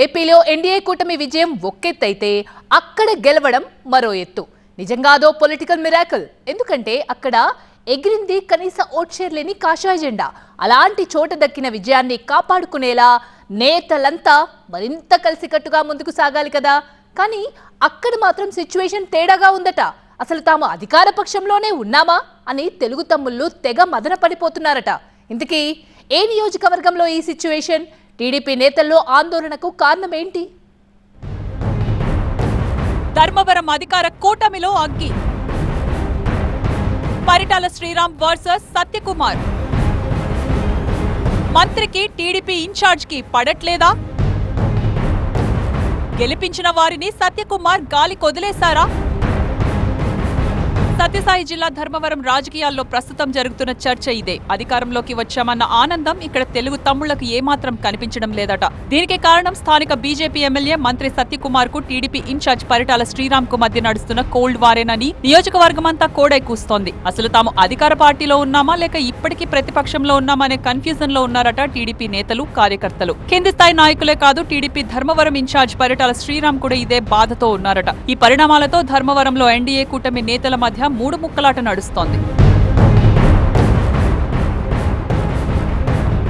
ఏపీలో ఎన్డీఏ కూటమి విజయం ఒక్కెత్తైతే అక్కడ గెలవడం మరో ఎత్తు. నిజంగా అదో పొలిటికల్ మిరాకిల్. ఎందుకంటే అక్కడ ఎగిరింది కనీస ఓట్ షేర్ లేని కాషాయ జెండా. అలాంటి చోట దక్కిన విజయాన్ని కాపాడుకునేలా నేతలంతా మరింత కలిసికట్టుగా ముందుకు సాగాలి కదా. కానీ అక్కడ మాత్రం సిచ్యువేషన్ తేడాగా ఉందట. అసలు తాము అధికార పక్షంలోనే ఉన్నామా అని తెలుగు తమ్ముళ్ళు తెగ మదన పడిపోతున్నారట. ఇంతకీ ఏ నియోజకవర్గంలో ఈ సిచ్యువేషన్? టీడీపీ నేతల్లో ఆందోళనకు కారణం ఏంటి? ధర్మవరం అధికార కూటమిలో అగ్గి. పరిటాల శ్రీరామ్ వర్సెస్ సత్యకుమార్. మంత్రికి టీడీపీ ఇన్ఛార్జ్ కి పడట్లేదా? గెలిపించిన వారిని సత్యకుమార్ గాలి కొదిలేశారా? సత్యసాయి జిల్లా ధర్మవరం రాజకీయాల్లో ప్రస్తుతం జరుగుతున్న చర్చ ఇదే. అధికారంలోకి వచ్చామన్న ఆనందం ఇక్కడ తెలుగు తమ్ముళ్లకు ఏమాత్రం కనిపించడం లేదట. దీనికి కారణం స్థానిక బీజేపీ ఎమ్మెల్యే మంత్రి సత్యకుమార్ కు టీడీపీ ఇన్ఛార్జ్ పరిటాల శ్రీరామ్ కు మధ్య నడుస్తున్న కోల్డ్ వారేనని నియోజకవర్గమంతా కోడై కూస్తోంది. అసలు తాము అధికార పార్టీలో ఉన్నామా లేక ఇప్పటికీ ప్రతిపక్షంలో ఉన్నామా అనే కన్ఫ్యూజన్ లో ఉన్నారట టీడీపీ నేతలు, కార్యకర్తలు. కింది స్థాయి నాయకులే కాదు, టీడీపీ ధర్మవరం ఇన్ఛార్జ్ పరిటాల శ్రీరామ్ కూడా ఇదే బాధతో ఉన్నారట. ఈ పరిణామాలతో ధర్మవరంలో ఎన్డీఏ కూటమి నేతల మధ్య మూడు ముక్కలాట నడుస్తోంది.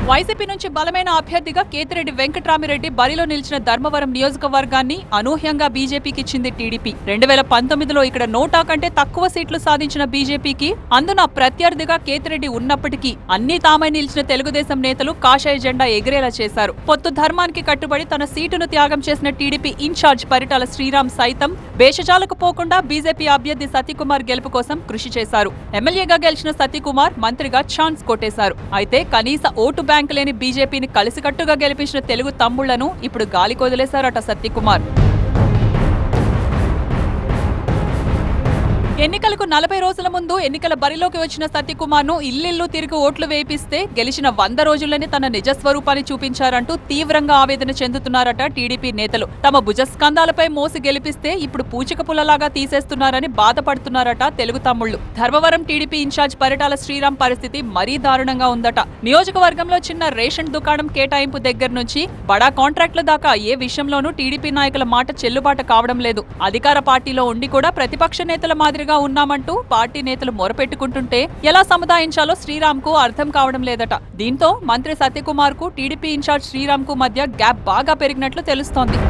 వైసీపీ నుంచి బలమైన అభ్యర్థిగా కేతిరెడ్డి వెంకట్రామిరెడ్డి బరిలో నిలిచిన ధర్మవరం నియోజకవర్గాన్ని అనూహ్యంగా బీజేపీకి ఇచ్చింది టీడీపీ. 2019లో ఇక్కడ నోటా కంటే తక్కువ సీట్లు సాధించిన బీజేపీకి అందున ప్రత్యర్థిగా కేతిరెడ్డి ఉన్నప్పటికీ అన్ని తామై నిలిచిన తెలుగుదేశం నేతలు కాషాయ జెండా ఎగిరేలా చేశారు. పొత్తు ధర్మానికి కట్టుబడి తన సీటును త్యాగం చేసిన టీడీపీ ఇన్ఛార్జ్ పరిటాల శ్రీరామ్ సైతం భేషజాలకు పోకుండా బీజేపీ అభ్యర్థి సత్యకుమార్ గెలుపు కోసం కృషి చేశారు. ఎమ్మెల్యేగా గెలిచిన సత్యకుమార్ మంత్రిగా ఛాన్స్ కొట్టేశారు. అయితే కనీస ఓటు బ్యాంక్ లేని బీజేపీని కలిసికట్టుగా గెలిపించిన తెలుగు తమ్ముళ్లను ఇప్పుడు గాలి కొదిలేశారట సత్యకుమార్. ఎన్నికలకు 40 రోజుల ముందు ఎన్నికల బరిలోకి వచ్చిన సత్యకుమార్ ను ఇల్లిల్లు తిరిగి ఓట్లు వేయిస్తే గెలిచిన 100 రోజుల్లోనే తన నిజస్వరూపాన్ని చూపించారంటూ తీవ్రంగా ఆవేదన చెందుతున్నారట టీడీపీ నేతలు. తమ భుజస్కంధాలపై మోసి గెలిపిస్తే ఇప్పుడు పూచిక పుల్లలాగా తీసేస్తున్నారని బాధపడుతున్నారట తెలుగు తమ్ముళ్లు. ధర్మవరం టీడీపీ ఇన్ఛార్జ్ పరిటాల శ్రీరామ్ పరిస్థితి మరీ దారుణంగా ఉందట. నియోజకవర్గంలో చిన్న రేషన్ దుకాణం కేటాయింపు దగ్గర నుంచి బడా కాంట్రాక్టుల దాకా ఏ విషయంలోనూ టీడీపీ నాయకుల మాట చెల్లుబాటు కావడం లేదు. అధికార పార్టీలో ఉండి కూడా ప్రతిపక్ష నేతల మాదిరిగా ఉన్నామంటూ పార్టీ నేతలు మొరపెట్టుకుంటుంటే ఎలా సముదాయించాలో శ్రీరామ్ కు అర్థం కావడం లేదట. దీంతో మంత్రి సత్యకుమార్ కు టీడీపీ ఇన్ఛార్జ్ శ్రీరామ్ కు మధ్య గ్యాప్ బాగా పెరిగినట్లు తెలుస్తోంది.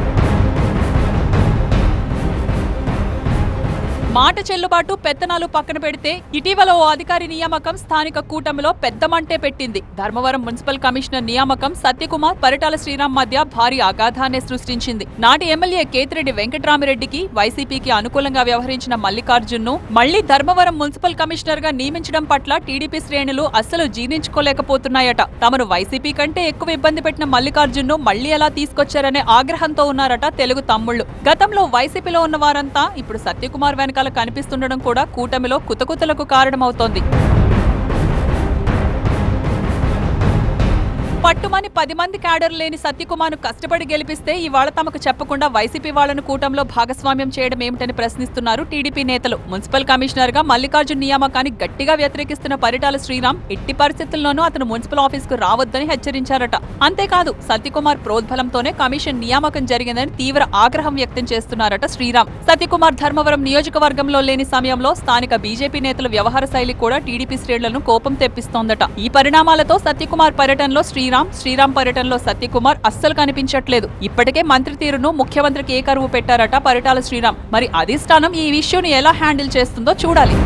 మాట చెల్లుబాటు, పెత్తనాలు పక్కన పెడితే ఇటీవల ఓ అధికారి నియామకం స్థానిక కూటమిలో పెద్ద మంటే పెట్టింది. ధర్మవరం మున్సిపల్ కమిషనర్ నియామకం సత్యకుమార్, పరిటాల శ్రీరామ్ మధ్య భారీ అగాధాన్ని సృష్టించింది. నాటి ఎమ్మెల్యే కేతిరెడ్డి వెంకట్రామిరెడ్డికి వైసీపీకి అనుకూలంగా వ్యవహరించిన మల్లికార్జున్ ను మళ్లీ ధర్మవరం మున్సిపల్ కమిషనర్ గా నియమించడం పట్ల టీడీపీ శ్రేణులు అస్సలు జీర్ణించుకోలేకపోతున్నాయట. తమను వైసీపీ కంటే ఎక్కువ ఇబ్బంది పెట్టిన మల్లికార్జున్ ను మళ్లీ ఎలా తీసుకొచ్చారనే ఆగ్రహంతో ఉన్నారట తెలుగు తమ్ముళ్లు. గతంలో వైసీపీలో ఉన్న వారంతా ఇప్పుడు సత్యకుమార్ వెనక కనిపిస్తుండడం కూడా కూటమిలో కుతకుతలకు కారణమవుతోంది. పట్టుమని 10 మంది క్యాడర్ లేని సత్యకుమార్ కష్టపడి గెలిపిస్తే ఇవాళ తమకు చెప్పకుండా వైసీపీ వాళ్లను కూటమిలో భాగస్వామ్యం చేయడం ఏమిటని ప్రశ్నిస్తున్నారు టీడీపీ నేతలు. మున్సిపల్ కమిషనర్ గా మల్లికార్జున్ నియామకాన్ని గట్టిగా వ్యతిరేకిస్తున్న పరిటాల శ్రీరామ్ ఎట్టి పరిస్థితుల్లోనూ అతను మున్సిపల్ ఆఫీస్ కు రావద్దని హెచ్చరించారట. అంతేకాదు సత్యకుమార్ ప్రోద్బలంతోనే కమిషన్ నియామకం జరిగిందని తీవ్ర ఆగ్రహం వ్యక్తం చేస్తున్నారట శ్రీరామ్. సత్యకుమార్ ధర్మవరం నియోజకవర్గంలో లేని సమయంలో స్థానిక బీజేపీ నేతల వ్యవహార శైలి కూడా టీడీపీ శ్రేణులను కోపం తెప్పిస్తోందట. ఈ పరిణామాలతో సత్యకుమార్ పర్యటనలో శ్రీరామ్ పర్యటనలో సత్యకుమార్ అస్సలు కనిపించట్లేదు. ఇప్పటికే మంత్రి తీరును ముఖ్యమంత్రికి ఏకరువు పెట్టారట పరిటాల శ్రీరామ్. మరి అధిష్టానం ఈ ఇష్యూని ఎలా హ్యాండిల్ చేస్తుందో చూడాలి.